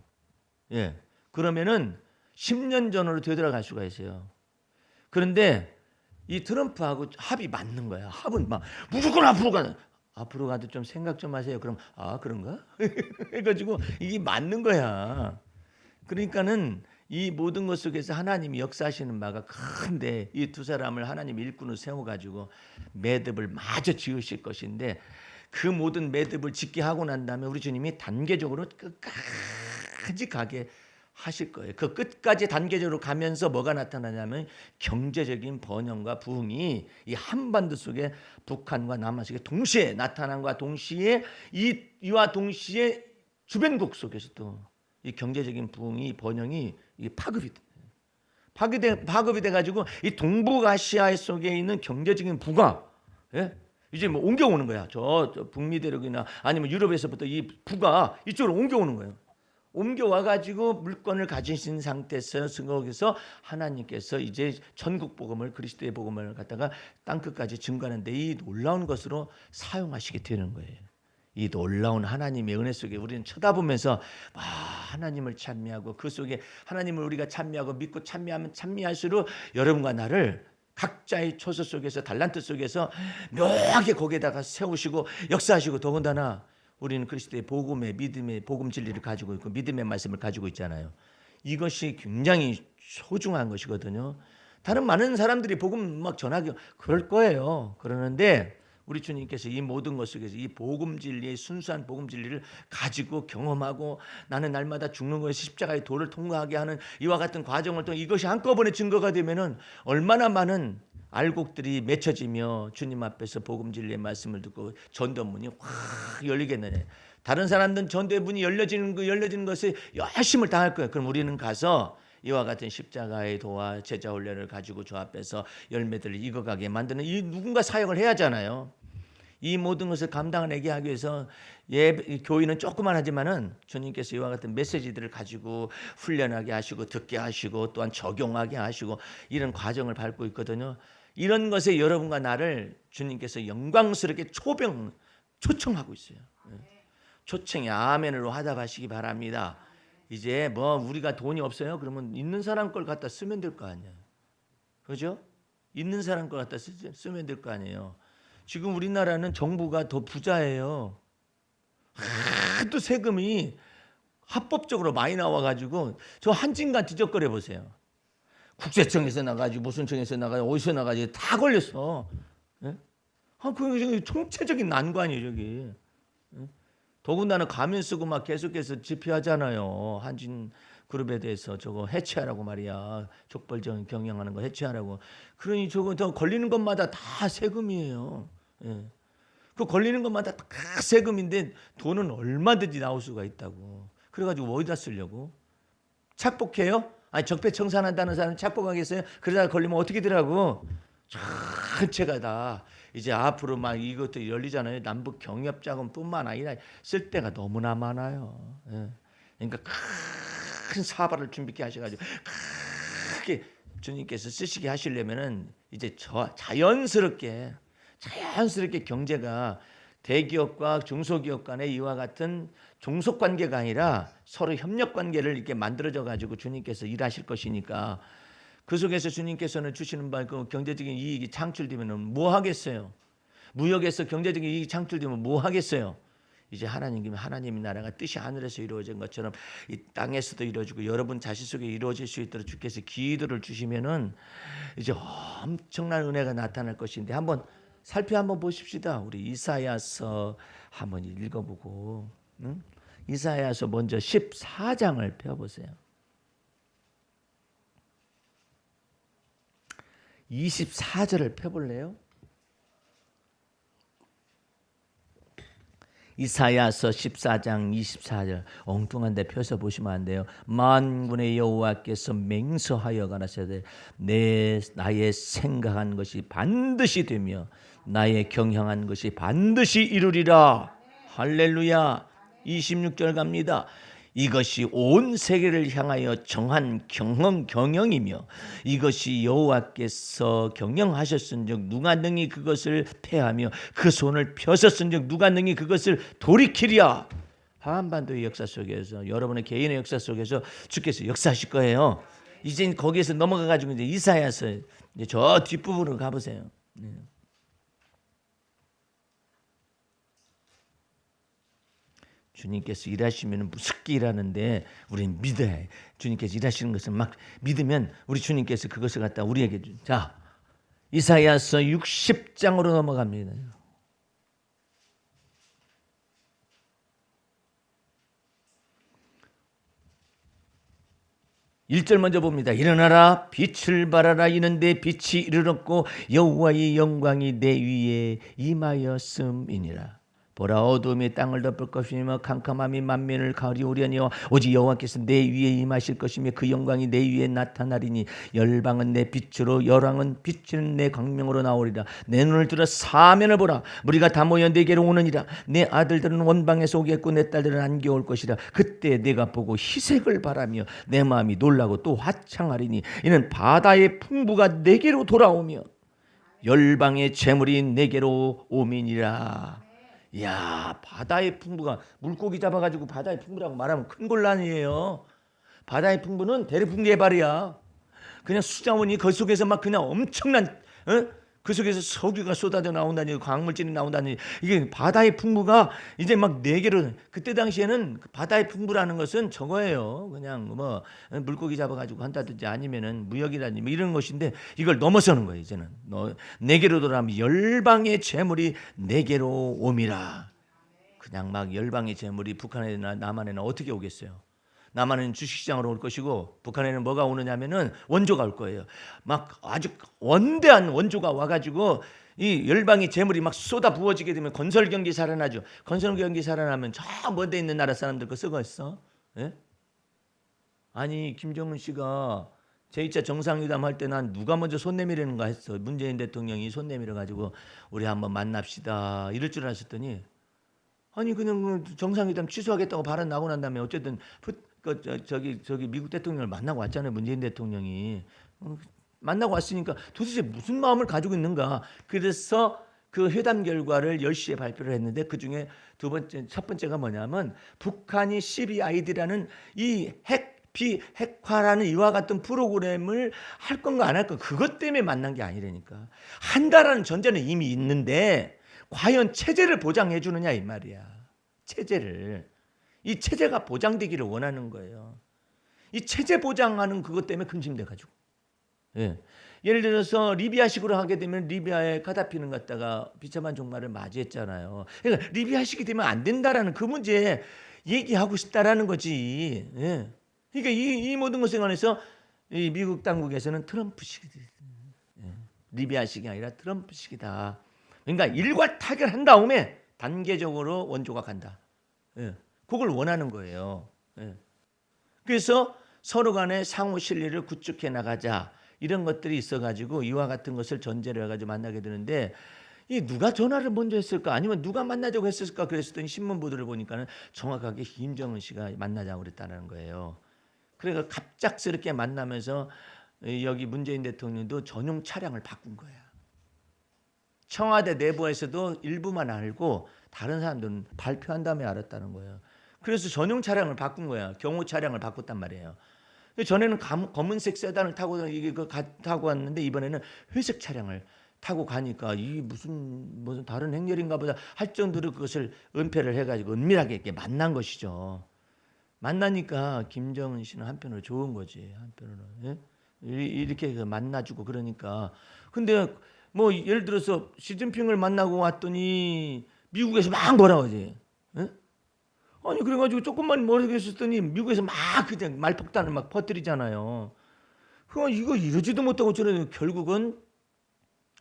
예. 그러면은 10년 전으로 되돌아갈 수가 있어요. 그런데 이 트럼프하고 합이 맞는 거야. 합은 막 무조건 앞으로 가도 좀 생각 좀 하세요. 그럼 그런가? 해가지고 이게 맞는 거야. 그러니까는 이 모든 것 속에서 하나님이 역사하시는 바가 큰데 이 두 사람을 하나님 일꾼으로 세워가지고 매듭을 마저 지으실 것인데 그 모든 매듭을 짓게 하고 난 다음에 우리 주님이 단계적으로 끝까지 가게 하실 거예요. 그 끝까지 단계적으로 가면서 뭐가 나타나냐면 경제적인 번영과 부흥이 이 한반도 속에 북한과 남한 속에 동시에 나타남과 동시에 이와 동시에 주변국 속에서도 이 경제적인 부흥이 번영이 이게 파급이 돼 가지고 이 동북아시아 속에 있는 경제적인 부가 이제 뭐 옮겨오는 거야. 저 북미 대륙이나 아니면 유럽에서부터 이 부가 이쪽으로 옮겨오는 거예요. 옮겨와 가지고 물건을 가지신 상태에서 거기서 하나님께서 이제 전국 복음을 그리스도의 복음을 갖다가 땅 끝까지 증거하는데 이 놀라운 것으로 사용하시게 되는 거예요. 이 놀라운 하나님의 은혜 속에 우리는 쳐다보면서 하나님을 찬미하고 그 속에 하나님을 우리가 찬미하고 믿고 찬미하면 찬미할수록 여러분과 나를 각자의 처소 속에서 달란트 속에서 묘하게 거기에다가 세우시고 역사하시고 더군다나 우리는 그리스도의 복음의 믿음의 복음 진리를 가지고 있고 믿음의 말씀을 가지고 있잖아요. 이것이 굉장히 소중한 것이거든요. 다른 많은 사람들이 복음 막 전하기 그럴 거예요. 그러는데 우리 주님께서 이 모든 것 속에서 이 복음 진리의 순수한 복음 진리를 가지고 경험하고 나는 날마다 죽는 것이 십자가의 도를 통과하게 하는 이와 같은 과정을 통해 이것이 한꺼번에 증거가 되면은 얼마나 많은 알곡들이 맺혀지며 주님 앞에서 복음 진리의 말씀을 듣고 전도문이 확 열리겠느냐. 다른 사람들은 전도의 문이 열려지는 것에 열심을 다할 거예요. 그럼 우리는 가서 이와 같은 십자가의 도와 제자 훈련을 가지고 주 앞에서 열매들을 익어가게 만드는 이 누군가 사역을 해야 하잖아요. 이 모든 것을 감당하게 하기 위해서 교회는 조그만 하지만은 주님께서 이와 같은 메시지들을 가지고 훈련하게 하시고 듣게 하시고 또한 적용하게 하시고 이런 과정을 밟고 있거든요. 이런 것에 여러분과 나를 주님께서 영광스럽게 초청하고 있어요. 초청이 아멘으로 화답하시기 바랍니다. 이제 뭐 우리가 돈이 없어요? 그러면 있는 사람 걸 갖다 쓰면 될 거 아니에요. 그죠? 있는 사람 걸 갖다 쓰면 될 거 아니에요. 지금 우리나라는 정부가 더 부자예요. 하도 세금이 합법적으로 많이 나와가지고 저 한진간 뒤적거려 보세요. 국세청에서 나가지고 무슨 청에서 나가지고 어디서 나가지고 다 걸렸어. 예? 그 총체적인 난관이에요 저기. 더군다나 가면 쓰고 막 계속해서 집회하잖아요. 한진 그룹에 대해서 저거 해체하라고 말이야. 족벌전 경영하는 거 해체하라고. 그러니 저거 더 걸리는 것마다 다 세금이에요. 예. 그 걸리는 것마다 다 세금인데 돈은 얼마든지 나올 수가 있다고. 그래가지고 어디다 쓰려고? 착복해요? 아니 적폐청산한다는 사람은 착복하겠어요? 그러다가 걸리면 어떻게 되라고? 전체가 다 이제 앞으로 막 이것도 열리잖아요. 남북 경협자금뿐만 아니라 쓸 데가 너무나 많아요. 예. 그러니까 큰 사발을 준비케 하셔가지고 크게 주님께서 쓰시게 하시려면은 이제 자연스럽게 경제가 대기업과 중소기업 간의 이와 같은 종속 관계가 아니라 서로 협력 관계를 이렇게 만들어져 가지고 주님께서 일하실 것이니까 그 속에서 주님께서는 주시는 바 그 경제적인 이익이 창출되면은 뭐 하겠어요? 무역에서 경제적인 이익이 창출되면 뭐 하겠어요? 이제 하나님의 나라가 뜻이 하늘에서 이루어진 것처럼 이 땅에서도 이루어지고 여러분 자신 속에 이루어질 수 있도록 주께서 기도를 주시면은 이제 엄청난 은혜가 나타날 것인데 한번 한번 보십시다. 우리 이사야서 한번 읽어보고 이사야서 먼저 14장을 펴보세요. 24절을 펴볼래요? 이사야서 14장 24절 엉뚱한데 펴서 보시면 안 돼요. 만군의 여호와께서 맹세하여 가라사대 나의 생각한 것이 반드시 되며 나의 경영한 것이 반드시 이루리라. 할렐루야. 26절 갑니다. 이것이 온 세계를 향하여 정한 경영이며 이것이 여호와께서 경영하셨은즉 누가 능히 그것을 패하며 그 손을 펴셨은즉 누가 능히 그것을 돌이키랴. 한반도의 역사 속에서 여러분의 개인의 역사 속에서 주께서 역사하실 거예요. 이제 거기에서 넘어가 가지고 이제 이사야서 이제 저 뒷부분으로 가보세요. 주님께서 일하시면 무섭게 일하는데 우리는 믿어야 해. 주님께서 일하시는 것을 막 믿으면 우리 주님께서 그것을 갖다 우리에게 자, 이사야서 60장으로 넘어갑니다. 1절 먼저 봅니다. 일어나라 빛을 발하라 이는 내 빛이 이르렀고 여호와의 영광이 내 위에 임하였음이니라. 보라 어두움이 땅을 덮을 것이며 캄캄함이 만민을 가리우려니와 오직 여호와께서 내 위에 임하실 것이며 그 영광이 내 위에 나타나리니 열방은 내 빛으로 열왕은 비치는 내 광명으로 나오리라. 내 눈을 들어 사면을 보라. 무리가 다 모여 내게로 오느니라. 내 아들들은 원방에서 오겠고 내 딸들은 안개 올 것이라. 그때 내가 보고 희색을 바라며 내 마음이 놀라고 또 화창하리니 이는 바다의 풍부가 내게로 돌아오며 열방의 재물이 내게로 오미니라. 이야, 바다의 풍부가 물고기 잡아가지고 바다의 풍부라고 말하면 큰 곤란이에요. 바다의 풍부는 대륙풍개발이야. 그냥 수자원이 그 속에서 막 그냥 엄청난 그 속에서 석유가 쏟아져 나온다니 광물질이 나온다니 이게 바다의 풍부가 이제 막 네 개로 그때 당시에는 바다의 풍부라는 것은 저거예요. 그냥 뭐 물고기 잡아가지고 한다든지 아니면은 무역이라든지 뭐 이런 것인데 이걸 넘어서는 거예요. 이제는 네 개로 돌아가면 열방의 재물이 네 개로 옴이라. 그냥 막 열방의 재물이 북한에나 남한에는 어떻게 오겠어요? 남한은 주식시장으로 올 것이고 북한에는 뭐가 오느냐면은 원조가 올 거예요. 막 아주 원대한 원조가 와가지고 이 열방의 재물이 막 쏟아 부어지게 되면 건설 경기 살아나죠. 건설 경기 살아나면 저 먼데 있는 나라 사람들 거 쓰고 있어. 예? 아니 김정은 씨가 제2차 정상회담 할 때 난 누가 먼저 손 내밀는가 했어. 문재인 대통령이 손 내밀어 가지고 우리 한번 만납시다 이럴 줄 아셨더니 아니 그냥 정상회담 취소하겠다고 발언 나고 난 다음에 어쨌든 저기 미국 대통령을 만나고 왔잖아요. 문재인 대통령이 만나고 왔으니까 도대체 무슨 마음을 가지고 있는가. 그래서 그 회담 결과를 10시에 발표를 했는데 그중에 첫 번째가 뭐냐면 북한이 CBID라는 이 비핵화라는 이와 같은 프로그램을 할 건가 안 할 건가 그것 때문에 만난 게 아니라니까. 한다라는 전제는 이미 있는데 과연 체제를 보장해 주느냐 이 말이야. 체제를. 이 체제가 보장되기를 원하는 거예요. 이 체제 보장하는 그것 때문에 근심돼 가지고. 예. 예를 들어서 리비아식으로 하게 되면 리비아의 가다피는 갖다가 비참한 종말을 맞이했잖아요. 그러니까 리비아식이 되면 안 된다라는 그 문제 얘기하고 싶다라는 거지. 예. 그러니까 이 모든 것에 관해서 이 미국 당국에서는 트럼프식이다. 예. 리비아식이 아니라 트럼프식이다. 그러니까 일괄 타결한 다음에 단계적으로 원조가 간다. 예. 그걸 원하는 거예요. 예. 그래서 서로 간에 상호 신뢰를 구축해 나가자 이런 것들이 있어가지고 이와 같은 것을 전제로 해가지고 만나게 되는데 이 누가 전화를 먼저 했을까 아니면 누가 만나자고 했을까 그랬더니 신문 보도를 보니까는 정확하게 김정은 씨가 만나자고 그랬다는 거예요. 그래서 갑작스럽게 만나면서 여기 문재인 대통령도 전용 차량을 바꾼 거야. 청와대 내부에서도 일부만 알고 다른 사람들은 발표한 다음에 알았다는 거예요. 그래서 전용 차량을 바꾼 거야. 경호 차량을 바꿨단 말이에요. 전에는 검은색 세단을 타고 왔는데 이번에는 회색 차량을 타고 가니까 이 무슨 다른 행렬인가 보다 할 정도로 그것을 은폐를 해가지고 은밀하게 이렇게 만난 것이죠. 만나니까 김정은 씨는 한편으로 좋은 거지. 한편으로 예? 이렇게 만나주고 그러니까. 근데 뭐 예를 들어서 시진핑을 만나고 왔더니 미국에서 막 뭐라 그러지. 예? 아니 그래가지고 조금만 모르겠었더니 미국에서 막 그냥 말폭탄을 막 퍼뜨리잖아요. 그럼 이거 이러지도 못하고 저는 결국은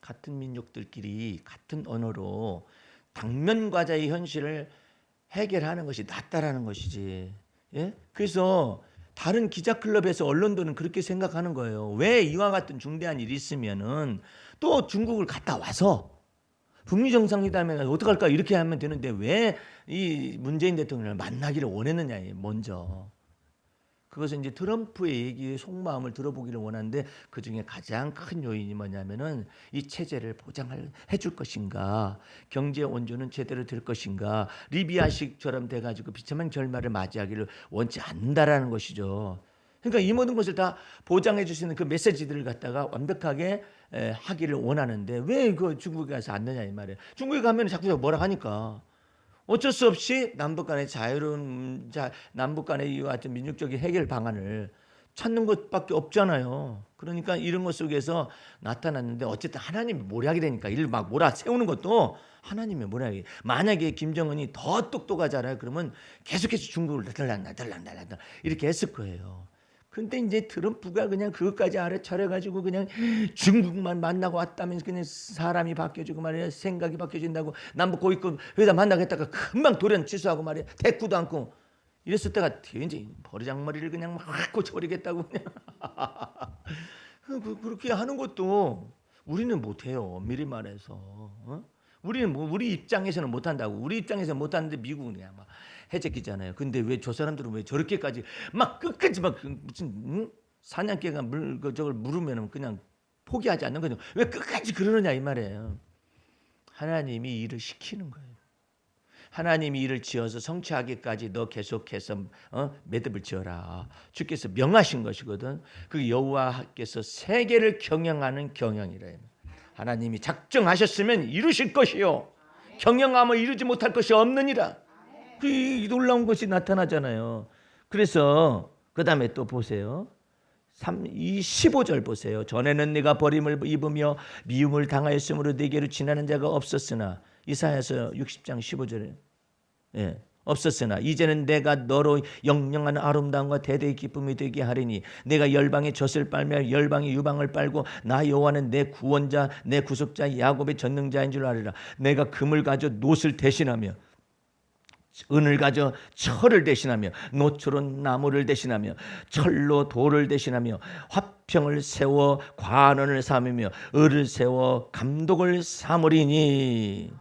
같은 민족들끼리 같은 언어로 당면과자의 현실을 해결하는 것이 낫다라는 것이지. 예? 그래서 다른 기자클럽에서 언론들은 그렇게 생각하는 거예요. 왜 이와 같은 중대한 일이 있으면은 또 중국을 갔다 와서 북미 정상회담에 어떡할까 이렇게 하면 되는데 왜 이 문재인 대통령을 만나기를 원했느냐 먼저. 그것은 이제 트럼프의 얘기의 속마음을 들어보기를 원하는데 그 중에 가장 큰 요인이 뭐냐면은 이 체제를 해줄 것인가, 경제 원조는 제대로 될 것인가, 리비아식처럼 돼가지고 비참한 결말을 맞이하기를 원치 않는다라는 것이죠. 그러니까 이 모든 것을 다 보장해 주시는 그 메시지들을 갖다가 완벽하게 하기를 원하는데 왜 그 중국에 가서 안 되냐 이 말이에요. 중국에 가면 자꾸 뭐라 하니까. 어쩔 수 없이 남북 간의 자유로운 남북 간의 이와 같은 민족적인 해결 방안을 찾는 것밖에 없잖아요. 그러니까 이런 것 속에서 나타났는데 어쨌든 하나님이 모략이 되니까 이를 막 몰아세우는 것도 하나님의 모략이. 만약에 김정은이 더 똑똑하잖아요. 그러면 계속해서 중국을 달란다 이렇게 했을 거예요. 근데 이제 트럼프가 그냥 그것까지 알아차려가지고 그냥 중국만 만나고 왔다면서 그냥 사람이 바뀌어지고 말이야. 생각이 바뀌어진다고 남북 고위급 회담 만나겠다가 금방 돌연 취소하고 말이야. 대꾸도 않고 이랬을 때가 이제 버리장머리를 그냥 막 고쳐버리겠다고 그냥 그렇게 하는 것도 우리는 못해요. 미리 말해서. 우리는 뭐 우리 입장에서는 못한다고. 우리 입장에서는 못하는데 미국은 그냥 막 해제기잖아요. 근데 왜 저 사람들은 왜 저렇게까지 막 끝까지 막 무슨 사냥개가 저걸 물으면 그냥 포기하지 않는 거죠. 왜 끝까지 그러느냐 이 말이에요. 하나님이 일을 시키는 거예요. 하나님이 일을 지어서 성취하기까지 너 계속해서 매듭을 지어라. 주께서 명하신 것이거든. 그 여호와께서 세계를 경영하는 경영이래요. 하나님이 작정하셨으면 이루실 것이요 경영하면 이루지 못할 것이 없느니라. 그 놀라운 것이 나타나잖아요. 그래서 그 다음에 또 보세요. 15절 보세요. 전에는 네가 버림을 입으며 미움을 당하였으므로 네게로 지나는 자가 없었으나 이사야서 60장 15절에 없었으나 이제는 내가 너로 영영한 아름다움과 대대의 기쁨이 되게 하리니 내가 열방의 젖을 빨며 열방의 유방을 빨고 나 여호와는 내 구원자 내 구속자 야곱의 전능자인 줄 알리라. 내가 금을 가져 놋을 대신하며 은을 가져 철을 대신하며 노초로 나무를 대신하며 철로 돌을 대신하며 화평을 세워 관원을 삼으며 을을 세워 감독을 삼으리니.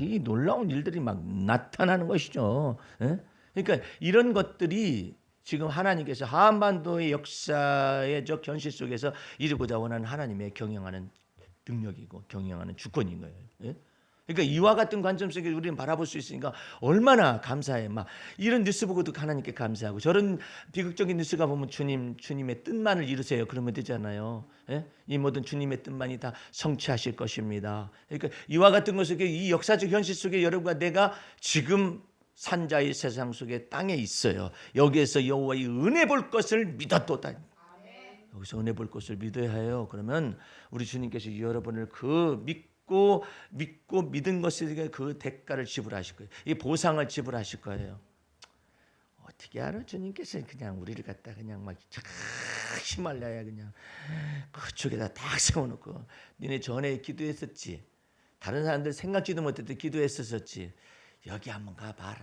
이 놀라운 일들이 막 나타나는 것이죠. 그러니까 이런 것들이 지금 하나님께서 한반도의 역사의 저 현실 속에서 이루고자 원하는 하나님의 경영하는 능력이고 경영하는 주권인 거예요. 그러니까 이와 같은 관점 속에 우리는 바라볼 수 있으니까 얼마나 감사해. 막 이런 뉴스 보고도 하나님께 감사하고 저런 비극적인 뉴스가 보면 주님의 뜻만을 이루세요. 그러면 되잖아요. 이 모든 주님의 뜻만이 다 성취하실 것입니다. 그러니까 이와 같은 것 속에 이 역사적 현실 속에 여러분과 내가 지금 산자의 세상 속에 땅에 있어요. 여기에서 여호와의 은혜 볼 것을 믿었도다. 여기서 은혜 볼 것을 믿어야 해요. 그러면 우리 주님께서 여러분을 그 믿고 믿은 것에 그 대가를 지불하실 거예요. 이 보상을 지불하실 거예요. 어떻게 알아? 주님께서 그냥 우리를 갖다 그냥 막 히말라야 그냥 그쪽에다 딱 세워놓고 니네 전에 기도했었지. 다른 사람들 생각지도 못했던 기도했었지. 여기 한번 가봐라.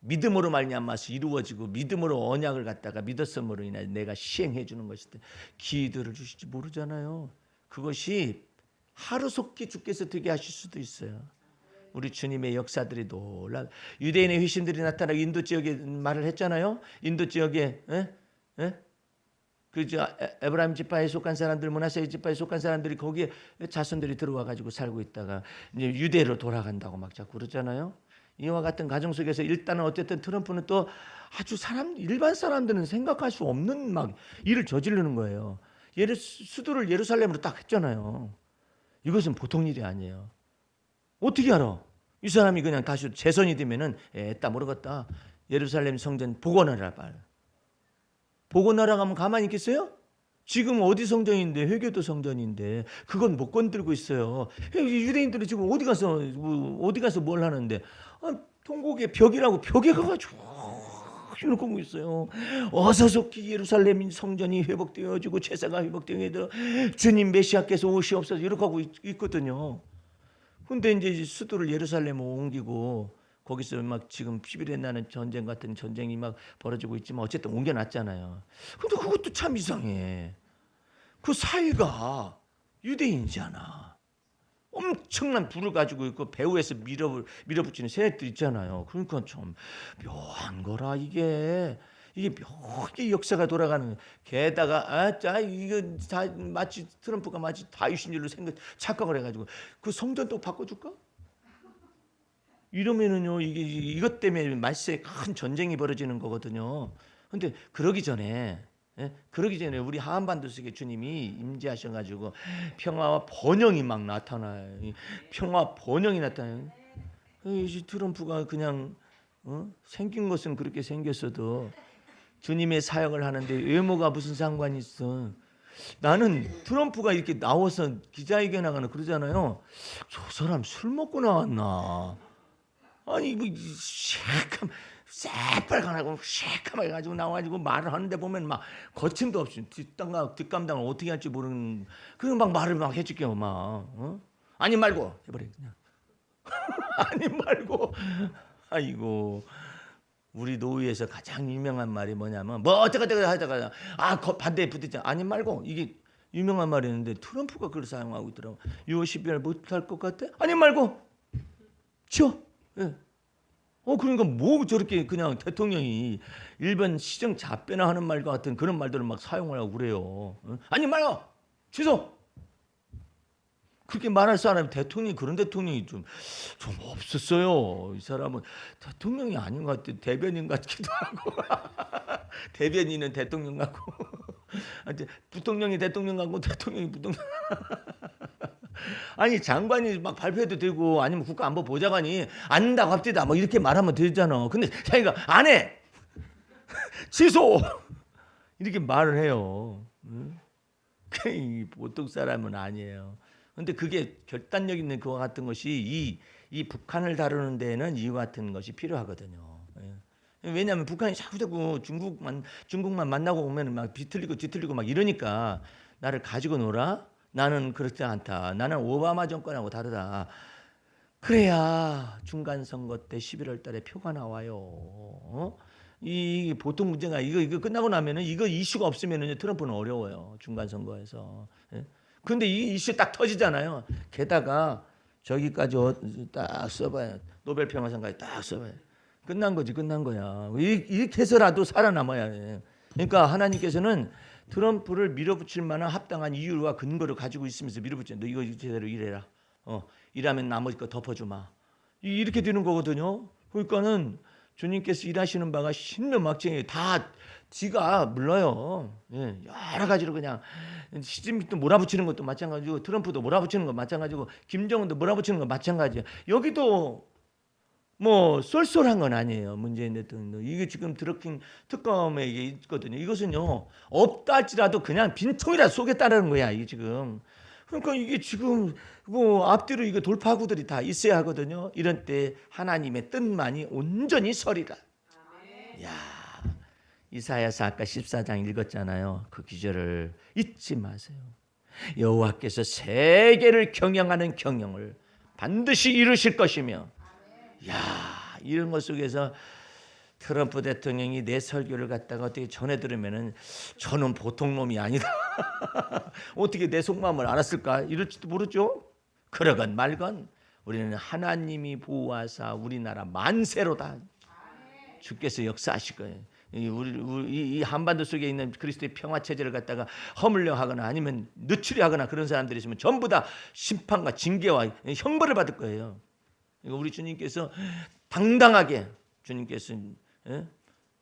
믿음으로 말미암아서 이루어지고 믿음으로 언약을 갖다가 믿었음으로 인해 내가 시행해 주는 것인데 기도를 주실지 모르잖아요. 그것이 하루속히 주께서 되게 하실 수도 있어요. 우리 주님의 역사들이 놀라. 유대인의 휘신들이 나타나고 인도 지역에 말을 했잖아요. 인도 지역에 그저 에브라임 지파에 속한 사람들, 므낫세 지파에 속한 사람들이 거기에 자손들이 들어와 가지고 살고 있다가 이제 유대로 돌아간다고 막 자꾸 그러잖아요. 이와 같은 가정 속에서 일단은 어쨌든 트럼프는 또 아주 일반 사람들은 생각할 수 없는 막 일을 저지르는 거예요. 수도를 예루살렘으로 딱 했잖아요. 이것은 보통 일이 아니에요. 어떻게 알아? 이 사람이 그냥 다시 재선이 되면은 에따 모르겠다. 예루살렘 성전 복원하라 말. 복원하라 하면 가만히 있겠어요? 지금 어디 성전인데 회교도 성전인데 그건 못 건들고 있어요. 유대인들이 지금 어디 가서 뭘 하는데 통곡의 벽이라고 벽에 가가지고 이러고 있어요. 어서 속히 예루살렘 성전이 회복되어지고 제사가 회복되어 주님 메시아께서 오시옵소서 이렇게 하고 있거든요. 근데 이제 수도를 예루살렘으로 옮기고 거기서 막 지금 피비린내 나는 전쟁 같은 전쟁이 막 벌어지고 있지만 어쨌든 옮겨놨잖아요. 근데 그것도 참 이상해. 그 사이가 유대인이잖아. 엄청난 불을 가지고 있고 배후에서 밀어붙이는 새들 있잖아요. 그러니까 좀 묘한 거라 이게 묘하게 역사가 돌아가는 거예요. 게다가 이거 다 마치 트럼프가 마치 다윗인 줄로 착각을 해가지고 그 성전도 바꿔줄까? 이러면은요 이것 때문에 말세에 큰 전쟁이 벌어지는 거거든요. 근데 그러기 전에 우리 한반도 속에 주님이 임재하셔가지고 평화와 번영이 막 나타나요. 평화 번영이 나타나요. 이 트럼프가 그냥 생긴 것은 그렇게 생겼어도 주님의 사역을 하는데 외모가 무슨 상관이 있어? 나는 트럼프가 이렇게 나와서 기자회견하거나 그러잖아요. 저 사람 술 먹고 나왔나? 아니 뭐 새빨간하고 새까맣게 가지고 나와가지고 말을 하는데 보면 막 거침도 없이 뒷감당을 어떻게 할지 모르는 그런 막 말을 막 해줄게요 막 아니 말고 해버려 그냥 아니 말고 아이고 우리 노예에서 가장 유명한 말이 뭐냐면 뭐 어쩌고저쩌고 하다가 반대에 붙었잖아 아니 말고 이게 유명한 말이었는데 트럼프가 그걸 사용하고 있더라고. 6월 12일 못할 것 같아? 아니 말고 치워. 예. 그러니까 뭐 저렇게 그냥 대통령이 일반 시정 잡배나 하는 말과 같은 그런 말들을 막 사용하려고 그래요. 아니 말고 취소. 그렇게 말할 사람이 대통령이 그런 대통령이 좀 없었어요. 이 사람은 대통령이 아닌 것 같아. 대변인 같기도 하고 대변인은 대통령 같고 부통령이 대통령 같고 대통령이 부통령 아니 장관이 막 발표해도 되고 아니면 국가안보보좌관이 안다 갑디다 뭐 이렇게 말하면 되잖아. 근데 자기가 안 해. 취소. 이렇게 말을 해요. 보통 사람은 아니에요. 근데 그게 결단력 있는 그와 같은 것이 이 북한을 다루는 데에는 이와 같은 것이 필요하거든요. 왜냐하면 북한이 자꾸 중국만 만나고 오면 막 뒤틀리고 막 이러니까 나를 가지고 놀아? 나는 그렇지 않다. 나는 오바마 정권하고 다르다. 그래야 중간 선거 때 11월 달에 표가 나와요. 이 보통 문제가 이거 끝나고 나면은 이거 이슈가 없으면은 트럼프는 어려워요. 중간 선거에서. 근데 이 이슈 딱 터지잖아요. 게다가 저기까지 딱 써봐요. 노벨 평화상까지 딱 써봐요. 끝난 거야. 이렇게 해서라도 살아남아야 해. 그러니까 하나님께서는 트럼프를 밀어붙일 만한 합당한 이유와 근거를 가지고 있으면서 밀어붙여. 너 이거 제대로 일해라. 일하면 나머지 거 덮어주마. 이렇게 되는 거거든요. 그러니까는 주님께서 일하시는 바가 신명막쟁이 다 지가 물러요. 여러 가지로 그냥 시진핑도 몰아붙이는 것도 마찬가지고 트럼프도 몰아붙이는 것 마찬가지고 김정은도 몰아붙이는 것 마찬가지야. 여기도 뭐 쏠쏠한 건 아니에요. 문재인 대통령도 이게 지금 드러킹 특검에 이게 있거든요. 이것은요 없다 할지라도 그냥 빈통이라도 쏘겠다는 거야. 이게 지금 그러니까 이게 지금 뭐 앞뒤로 이거 돌파구들이 다 있어야 하거든요. 이런 때 하나님의 뜻만이 온전히 서리라. 야 이사야서 아까 14장 읽었잖아요. 그 기절을 잊지 마세요. 여호와께서 세계를 경영하는 경영을 반드시 이루실 것이며 야 이런 것 속에서 트럼프 대통령이 내 설교를 갖다가 어떻게 전해 들으면은 저는 보통 놈이 아니다. 어떻게 내 속마음을 알았을까? 이럴지도 모르죠. 그러건 말건 우리는 하나님이 보호하사 우리나라 만세로다. 주께서 역사하실 거예요. 이 한반도 속에 있는 그리스도의 평화 체제를 갖다가 허물려 하거나 아니면 늦추려 하거나 그런 사람들이 있으면 전부 다 심판과 징계와 형벌을 받을 거예요. 우리 주님께서 당당하게 주님께서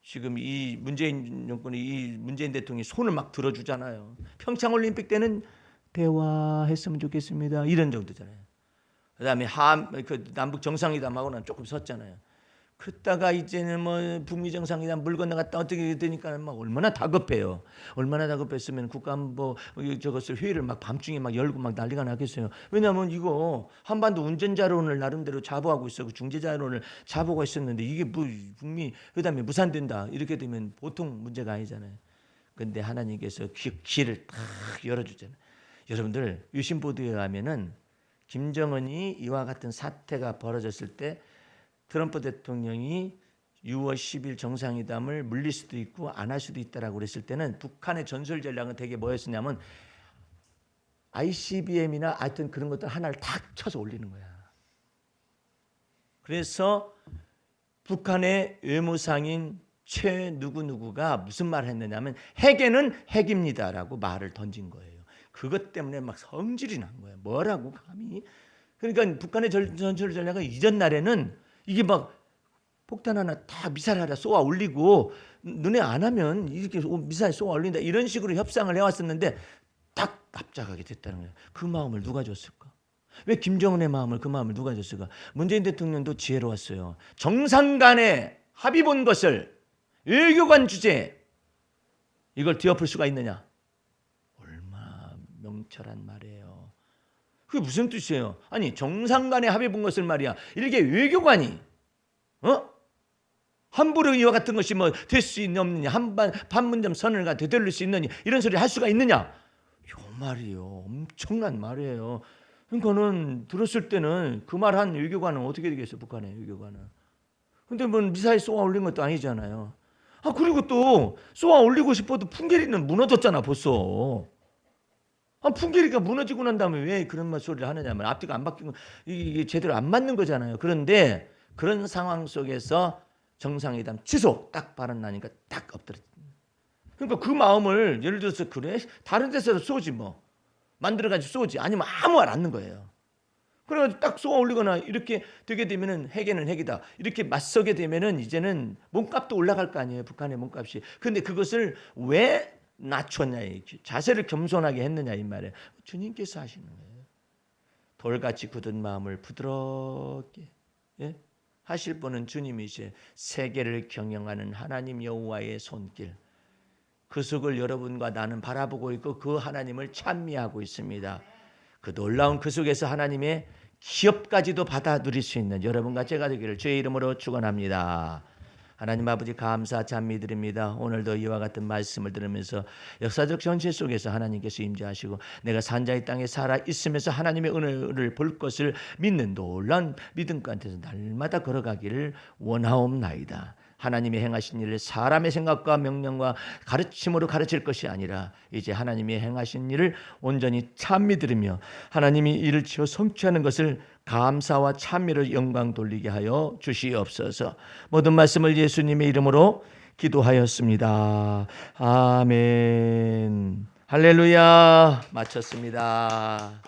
지금 이 문재인 정권이 이 문재인 대통령이 손을 막 들어주잖아요. 평창 올림픽 때는 대화했으면 좋겠습니다. 이런 정도잖아요. 그다음에 그 남북 정상회담하고는 조금 섰잖아요. 그러다가 이제는 뭐 북미 정상회담 물 건너갔다 어떻게 되니까 막 얼마나 다급해요. 얼마나 다급했으면 국가안보 저것을 회의를 막 밤중에 막 열고 막 난리가 나겠어요. 왜냐하면 이거 한반도 운전자론을 나름대로 자부하고 있었고 중재자론을 자부하고 있었는데 이게 뭐 북미 회담이 무산된다 이렇게 되면 보통 문제가 아니잖아요. 근데 하나님께서 길을 딱 열어주잖아요. 여러분들 유신 보도에 가면은 김정은이 이와 같은 사태가 벌어졌을 때 트럼프 대통령이 6월 10일 정상회담을 물릴 수도 있고 안 할 수도 있다라고 그랬을 때는 북한의 전술 전략은 되게 뭐였었냐면 ICBM이나 하여튼 그런 것들 하나를 탁 쳐서 올리는 거야. 그래서 북한의 외무상인 최 누구누구가 무슨 말을 했느냐면 핵에는 핵입니다라고 말을 던진 거예요. 그것 때문에 막 성질이 난 거예요. 뭐라고 감히? 그러니까 북한의 전술 전략은 이전 날에는 이게 막 폭탄 하나 다 미사일 하나 쏘아 올리고 눈에 안 하면 이렇게 미사일 쏘아 올린다 이런 식으로 협상을 해왔었는데 딱 납작하게 됐다는 거예요. 그 마음을 누가 줬을까? 왜 김정은의 마음을 그 마음을 누가 줬을까? 문재인 대통령도 지혜로웠어요. 정상 간에 합의 본 것을 외교관 주제 이걸 뒤엎을 수가 있느냐? 얼마나 명철한 말이에요. 그게 무슨 뜻이에요? 아니 정상 간에 합의 본 것을 말이야. 이렇게 외교관이 함부로 이와 같은 것이 뭐 될 수 있느냐, 판문점 선언을 되돌릴 수 있느냐 이런 소리 할 수가 있느냐? 요 말이요, 엄청난 말이에요. 그러니까는 들었을 때는 그 말한 외교관은 어떻게 되겠어요, 북한의 외교관은? 근데 뭐 미사일 쏘아 올린 것도 아니잖아요. 아 그리고 또 쏘아 올리고 싶어도 풍계리는 무너졌잖아 벌써. 아, 풍계리가 무너지고 난 다음에 왜 그런 말 소리를 하느냐면 앞뒤가 안 바뀌고 이게 제대로 안 맞는 거잖아요. 그런데 그런 상황 속에서 정상회담 취소 딱 발언 나니까 딱 엎드려. 그러니까 그 마음을 예를 들어서 그래 다른 데서 쏘지 뭐 만들어가지고 쏘지 아니면 아무 말 않는 거예요. 그래가지고 딱 쏘아 올리거나 이렇게 되게 되면은 핵에는 핵이다 이렇게 맞서게 되면은 이제는 몸값도 올라갈 거 아니에요. 북한의 몸값이. 근데 그것을 왜 낮췄냐, 자세를 겸손하게 했느냐 이 말이에요. 주님께서 하시는 거예요. 돌같이 굳은 마음을 부드럽게 하실 분은 주님이시에요. 세계를 경영하는 하나님 여호와의 손길. 그 속을 여러분과 나는 바라보고 있고 그 하나님을 찬미하고 있습니다. 그 놀라운 그 속에서 하나님의 기업까지도 받아 누릴 수 있는 여러분과 제가 되기를 주의 이름으로 축원합니다. 하나님 아버지 감사 찬미 드립니다. 오늘도 이와 같은 말씀을 들으면서 역사적 전체 속에서 하나님께서 임재하시고 내가 산자의 땅에 살아 있으면서 하나님의 은혜를 볼 것을 믿는 놀라운 믿음 가운데서 날마다 걸어가기를 원하옵나이다. 하나님이 행하신 일을 사람의 생각과 명령과 가르침으로 가르칠 것이 아니라 이제 하나님이 행하신 일을 온전히 찬미 들으며 하나님이 이를 지어 성취하는 것을 감사와 찬미로 영광 돌리게 하여 주시옵소서. 모든 말씀을 예수님의 이름으로 기도하였습니다. 아멘. 할렐루야. 마쳤습니다.